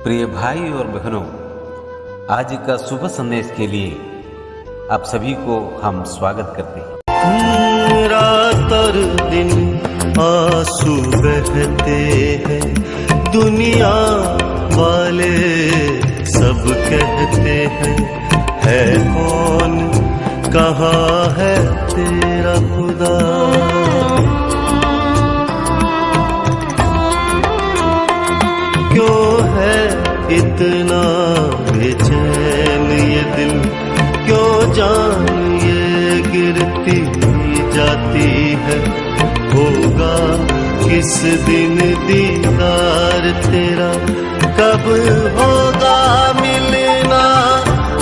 प्रिय भाई और बहनों, आज का शुभ संदेश के लिए आप सभी को हम स्वागत करते हैं। रात और दिन आंसू बहते हैं, दुनिया वाले सब कहते हैं, है कौन, कहाँ है तेरा खुदा। क्यों है इतना बेचैन ये दिल, क्यों जान ये गिरती जाती है। होगा किस दिन दीदार तेरा, कब होगा मिलना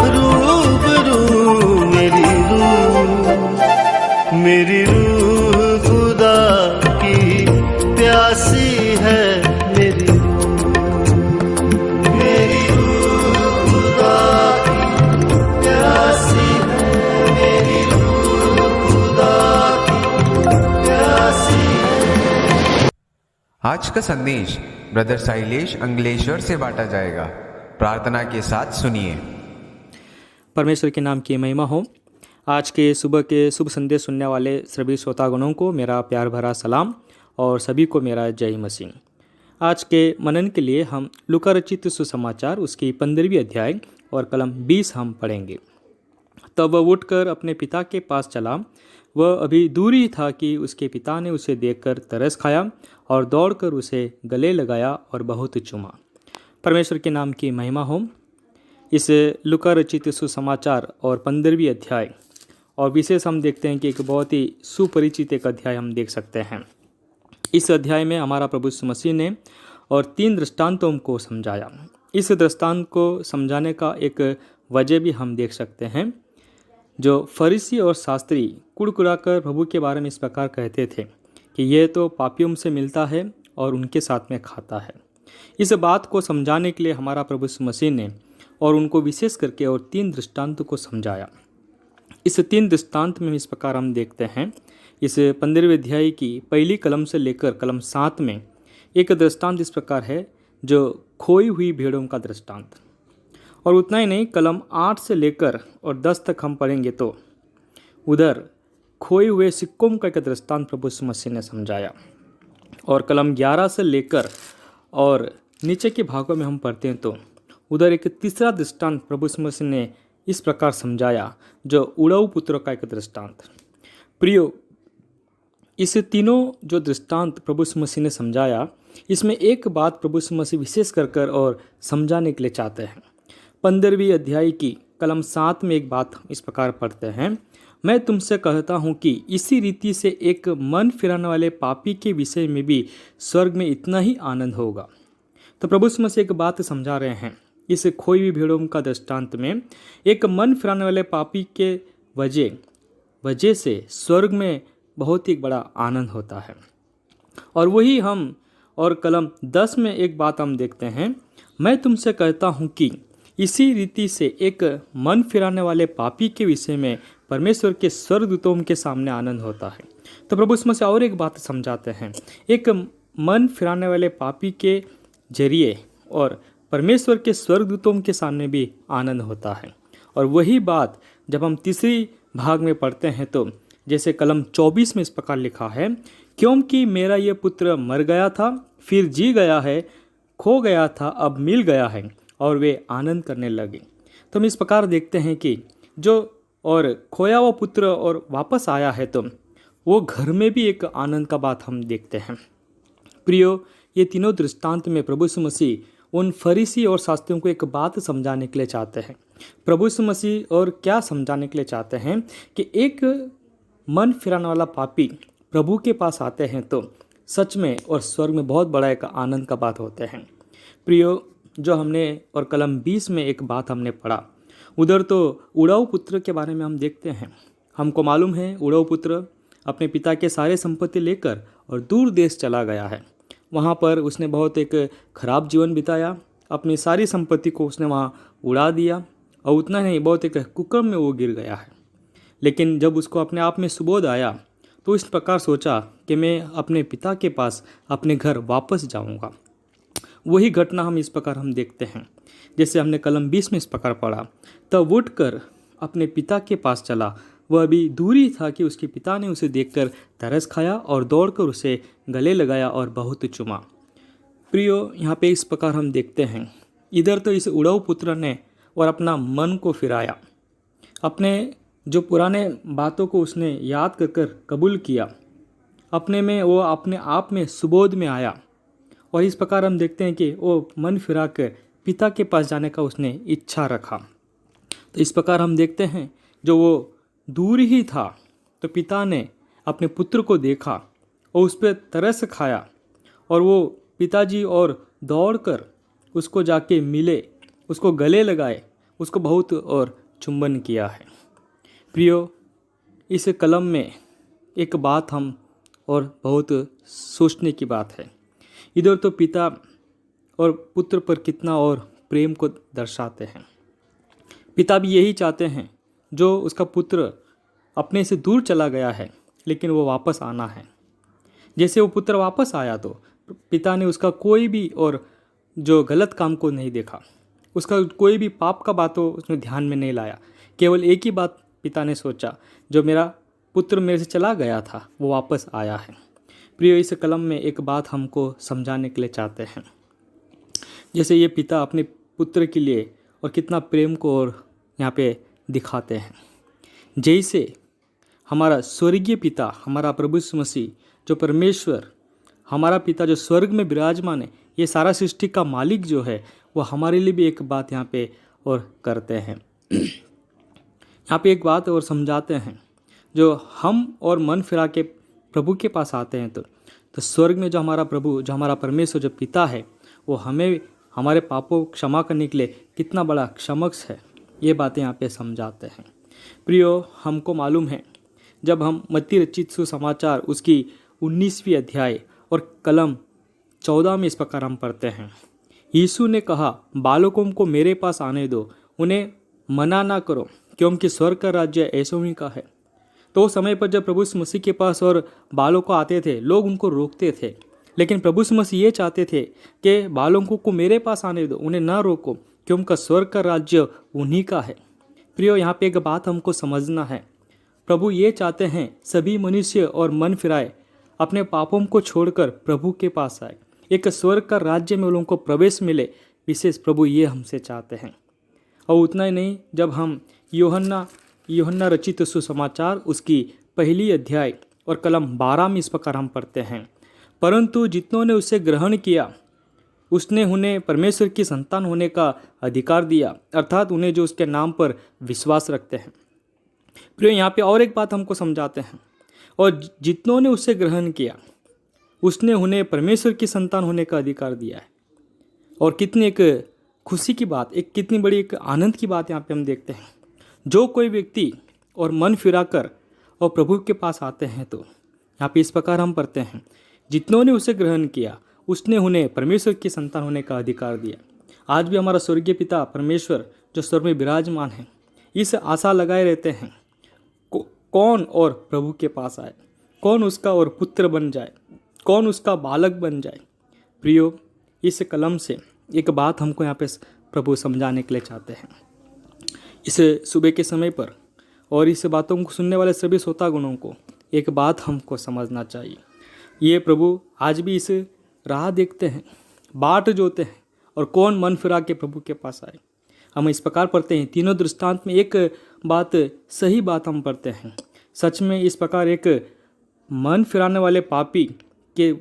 रूबरू। मेरी रूह खुदा की प्यासी है, मेरी रूह खुदा की प्यासी है, मेरी रूह खुदा की प्यासी है। आज का संदेश ब्रदर शैलेश अंगलेश्वर से बांटा जाएगा। प्रार्थना के साथ सुनिए। परमेश्वर के नाम की महिमा हो। आज के सुबह के शुभ संदेश सुनने वाले सभी श्रोतागणों को मेरा प्यार भरा सलाम और सभी को मेरा जय मसीह। आज के मनन के लिए हम लूका रचित सुसमाचार उसकी 15वीं अध्याय और कलम 20 हम पढ़ेंगे। तब वह उठकर अपने पिता के पास चला। वह अभी दूर ही था कि उसके पिता ने उसे देखकर तरस खाया और दौड़कर उसे गले लगाया और बहुत चूमा। परमेश्वर के नाम की महिमा हो। इस लूका रचित सुसमाचार और 15वीं अध्याय और विशेष हम देखते हैं कि एक बहुत ही सुपरिचित एक अध्याय हम देख सकते हैं। इस अध्याय में हमारा प्रभु यीशु मसीह ने और 3 दृष्टांतों को समझाया। इस दृष्टांत को समझाने का एक वजह भी हम देख सकते हैं। जो फरीसी और शास्त्री कुड़कुड़ाकर प्रभु के बारे में इस प्रकार कहते थे कि यह तो पापियों से मिलता है और उनके साथ में खाता है। इस बात को समझाने के लिए हमारा प्रभु यीशु मसीह ने और उनको विशेष करके और 3 दृष्टांत को समझाया। इस 3 दृष्टांत में इस प्रकार हम देखते हैं। इस 15वें अध्याय की पहली कलम से लेकर कलम 7 में एक दृष्टांत इस प्रकार है, जो खोई हुई भेड़ों का दृष्टांत। और उतना ही नहीं, कलम 8 से लेकर और 10 तक हम पढ़ेंगे तो उधर खोए हुए सिक्कों का एक दृष्टांत प्रभु यीशु मसीह ने समझाया। और कलम 11 से लेकर और नीचे के भागों में हम पढ़ते हैं तो उधर एक तीसरा दृष्टांत प्रभु यीशु मसीह ने इस प्रकार समझाया, जो उड़ाऊ पुत्र का एक दृष्टांत। प्रियो, इस तीनों जो दृष्टांत प्रभु यीशु मसीह ने समझाया, इसमें एक बात प्रभु यीशु मसीह विशेष कर और समझाने के लिए चाहते हैं। 15वीं अध्याय की कलम 7 में एक बात इस प्रकार पढ़ते हैं, मैं तुमसे कहता हूँ कि इसी रीति से एक मन फिराने वाले पापी के विषय में भी स्वर्ग में इतना ही आनंद होगा। तो प्रभु यीशु मसीह एक बात समझा रहे हैं। इस खोई हुई भेड़ों का दृष्टांत में एक मन फिराने वाले पापी के वजह से स्वर्ग में बहुत ही बड़ा आनंद होता है। और वही हम और कलम 10 में एक बात हम देखते हैं, मैं तुमसे कहता हूँ कि इसी रीति से एक मन फिराने वाले पापी के विषय में परमेश्वर के स्वर्गदूतों के सामने आनंद होता है। तो प्रभु इसमें से और एक बात समझाते हैं, एक मन फिराने वाले पापी के जरिए और परमेश्वर के स्वर्गदूतों के सामने भी आनंद होता है। और वही बात जब हम तीसरी भाग में पढ़ते हैं तो जैसे कलम 24 में इस प्रकार लिखा है, क्योंकि मेरा ये पुत्र मर गया था, फिर जी गया है, खो गया था, अब मिल गया है, और वे आनंद करने लगे। तो हम इस प्रकार देखते हैं कि जो और खोया हुआ पुत्र और वापस आया है, तो वो घर में भी एक आनंद का बात हम देखते हैं। प्रियो, ये तीनों दृष्टांत में प्रभु यीशु मसीह उन फरीसी और शास्त्रियों को एक बात समझाने के लिए चाहते हैं। प्रभु यीशु मसीह और क्या समझाने के लिए चाहते हैं कि एक मन फिराने वाला पापी प्रभु के पास आते हैं तो सच में और स्वर्ग में बहुत बड़ा एक आनंद का बात होते हैं। प्रियो, जो हमने और कलम 20 में एक बात हमने पढ़ा, उधर तो उड़ाऊ पुत्र के बारे में हम देखते हैं। हमको मालूम है उड़ाऊ पुत्र अपने पिता के सारे संपत्ति लेकर और दूर देश चला गया है। वहाँ पर उसने बहुत एक खराब जीवन बिताया, अपनी सारी संपत्ति को उसने वहाँ उड़ा दिया और उतना नहीं, बहुत एक कुकर्म में वो गिर गया है। लेकिन जब उसको अपने आप में सुबोध आया तो इस प्रकार सोचा कि मैं अपने पिता के पास अपने घर वापस जाऊँगा। वही घटना हम इस प्रकार हम देखते हैं। जैसे हमने कलम 20 में इस प्रकार पढ़ा, तब उठकर अपने पिता के पास चला। वह अभी दूरी था कि उसके पिता ने उसे देखकर तरस खाया और दौड़कर उसे गले लगाया और बहुत चूमा। प्रियो, यहाँ पे इस प्रकार हम देखते हैं, इधर तो इस उड़ाऊ पुत्र ने और अपना मन को फिराया, अपने जो पुराने बातों को उसने याद कर कर कबूल किया, अपने में वो अपने आप में सुबोध में आया। और इस प्रकार हम देखते हैं कि वो मन फिरा कर पिता के पास जाने का उसने इच्छा रखा। तो इस प्रकार हम देखते हैं, जो वो दूर ही था तो पिता ने अपने पुत्र को देखा और उस पर तरस खाया और वो पिताजी और दौड़कर उसको जाके मिले, उसको गले लगाए, उसको बहुत और चुंबन किया है। प्रियो, इस कलम में एक बात हम और बहुत सोचने की बात है। इधर तो पिता और पुत्र पर कितना और प्रेम को दर्शाते हैं। पिता भी यही चाहते हैं, जो उसका पुत्र अपने से दूर चला गया है लेकिन वो वापस आना है। जैसे वो पुत्र वापस आया तो पिता ने उसका कोई भी और जो गलत काम को नहीं देखा, उसका कोई भी पाप का बात उसने ध्यान में नहीं लाया। केवल एक ही बात पिता ने सोचा, जो मेरा पुत्र मेरे से चला गया था वो वापस आया है। प्रिय, इस कलम में एक बात हमको समझाने के लिए चाहते हैं। जैसे ये पिता अपने पुत्र के लिए और कितना प्रेम को और यहाँ पे दिखाते हैं। जैसे हमारा स्वर्गीय पिता, हमारा प्रभु यीशु मसीह, जो परमेश्वर, हमारा पिता जो स्वर्ग में विराजमान है, ये सारा सृष्टि का मालिक जो है, वो हमारे लिए भी एक बात यहाँ पे और करते हैं। यहाँ पे एक बात और समझाते हैं, जो हम और मन फिरा के प्रभु के पास आते हैं तो स्वर्ग में जो हमारा प्रभु, जो हमारा परमेश्वर, जो पिता है, वो हमें हमारे पापों को क्षमा करने के लिए कितना बड़ा क्षमक्ष है, ये बातें यहाँ पे समझाते हैं। प्रियो, हमको मालूम है, जब हम मत्ती रचित सुसमाचार उसकी 19वीं अध्याय और कलम 14 में इस प्रकार हम पढ़ते हैं, यीशु ने कहा, बालकों को मेरे पास आने दो, उन्हें मना ना करो, क्योंकि स्वर्ग का राज्य ऐसों ही का है। तो समय पर जब प्रभु यीशु मसीह के पास और बालों को आते थे, लोग उनको रोकते थे, लेकिन प्रभु यीशु मसीह ये चाहते थे कि बालकों को मेरे पास आने दो, उन्हें ना रोको, क्योंकि स्वर्ग का राज्य उन्हीं का है। प्रियो, यहाँ पे एक बात हमको समझना है, प्रभु ये चाहते हैं सभी मनुष्य और मन फिराए, अपने पापों को छोड़कर प्रभु के पास आए, एक स्वर्ग का राज्य में लोगों को प्रवेश मिले। विशेष प्रभु ये हमसे चाहते हैं। और उतना ही नहीं, जब हम यूहन्ना रचित सुसमाचार उसकी 1 अध्याय और कलम 12 में इस प्रकार हम पढ़ते हैं, परंतु जितनों ने उसे ग्रहण किया, उसने उन्हें परमेश्वर की संतान होने का अधिकार दिया, अर्थात उन्हें जो उसके नाम पर विश्वास रखते हैं। प्रिय, यहाँ पे और एक बात हमको समझाते हैं, और जितनों ने उसे ग्रहण किया, उसने उन्हें परमेश्वर की संतान होने का अधिकार दिया है। और कितनी एक खुशी की बात, एक कितनी बड़ी एक आनंद की बात यहाँ पे हम देखते हैं। जो कोई व्यक्ति और मन फिराकर और प्रभु के पास आते हैं, तो यहाँ पे इस प्रकार हम पढ़ते हैं, जितनों ने उसे ग्रहण किया, उसने उन्हें परमेश्वर की संतान होने का अधिकार दिया। आज भी हमारा स्वर्गीय पिता परमेश्वर जो स्वर्ग में विराजमान है, इस आशा लगाए रहते हैं कौन और प्रभु के पास आए, कौन उसका और पुत्र बन जाए, कौन उसका बालक बन जाए। प्रियो, इस कलम से एक बात हमको यहाँ पे प्रभु समझाने के लिए चाहते हैं। इस सुबह के समय पर और इस बातों को सुनने वाले सभी श्रोतागणों को एक बात हमको समझना चाहिए। ये प्रभु आज भी इस राह देखते हैं, बाट जोते हैं, और कौन मन फिरा के प्रभु के पास आए। हम इस प्रकार पढ़ते हैं, तीनों दृष्टांत में एक बात, सही बात हम पढ़ते हैं। सच में इस प्रकार एक मन फिराने वाले पापी के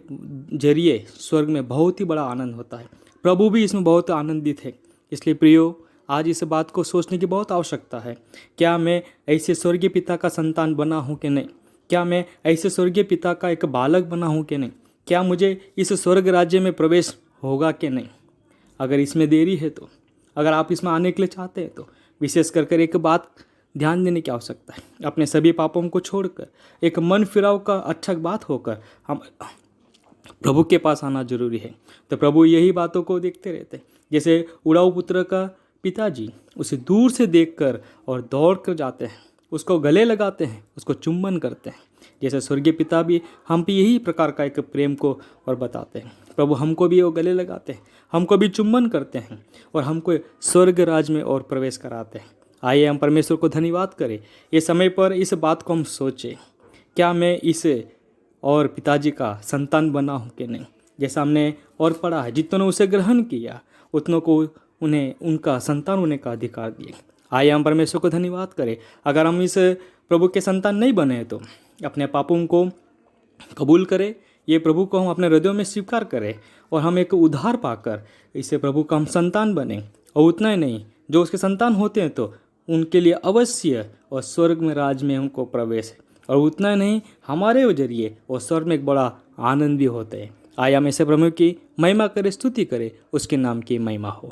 जरिए स्वर्ग में बहुत ही बड़ा आनंद होता है। प्रभु भी इसमें बहुत आनंदित है। इसलिए प्रियो, आज इस बात को सोचने की बहुत आवश्यकता है, क्या मैं ऐसे स्वर्गीय पिता का संतान बना हूँ कि नहीं? क्या मैं ऐसे स्वर्गीय पिता का एक बालक बना हूँ कि नहीं? क्या मुझे इस स्वर्ग राज्य में प्रवेश होगा कि नहीं? अगर इसमें देरी है तो, अगर आप इसमें आने के लिए चाहते हैं तो विशेष कर एक बात ध्यान देने की आवश्यकता है। अपने सभी पापों को छोड़कर एक मन फिराव का अच्छा बात होकर हम प्रभु के पास आना जरूरी है। तो प्रभु यही बातों को देखते रहते हैं। जैसे उड़ाऊ पुत्र का पिताजी उसे दूर से देखकर और दौड़ कर जाते हैं, उसको गले लगाते हैं, उसको चुम्बन करते हैं। जैसे स्वर्गीय पिता भी हम पे यही प्रकार का एक प्रेम को और बताते हैं। प्रभु हमको भी वो गले लगाते हैं, हमको भी चुम्बन करते हैं और हमको स्वर्ग राज में और प्रवेश कराते हैं। आइए हम परमेश्वर को धन्यवाद करें। ये समय पर इस बात को हम सोचें, क्या मैं इस और पिताजी का संतान बना हूँ कि नहीं। जैसा हमने और पढ़ा है, जितनों ने उसे ग्रहण किया उतनों को उन्हें उनका संतान होने का अधिकार दिए। आइए हम परमेश्वर को धन्यवाद करें। अगर हम इस प्रभु के संतान नहीं बने तो अपने पापों को कबूल करें, ये प्रभु को हम अपने हृदयों में स्वीकार करें और हम एक उद्धार पाकर इसे प्रभु का हम संतान बने। और उतना ही नहीं, जो उसके संतान होते हैं तो उनके लिए अवश्य और स्वर्ग में राज में उनको प्रवेश है। और उतना ही नहीं, हमारे जरिए और स्वर्ग में एक बड़ा आनंद भी होता है। आया हम ऐसे प्रभु की महिमा करें, स्तुति करें, उसके नाम की महिमा हो।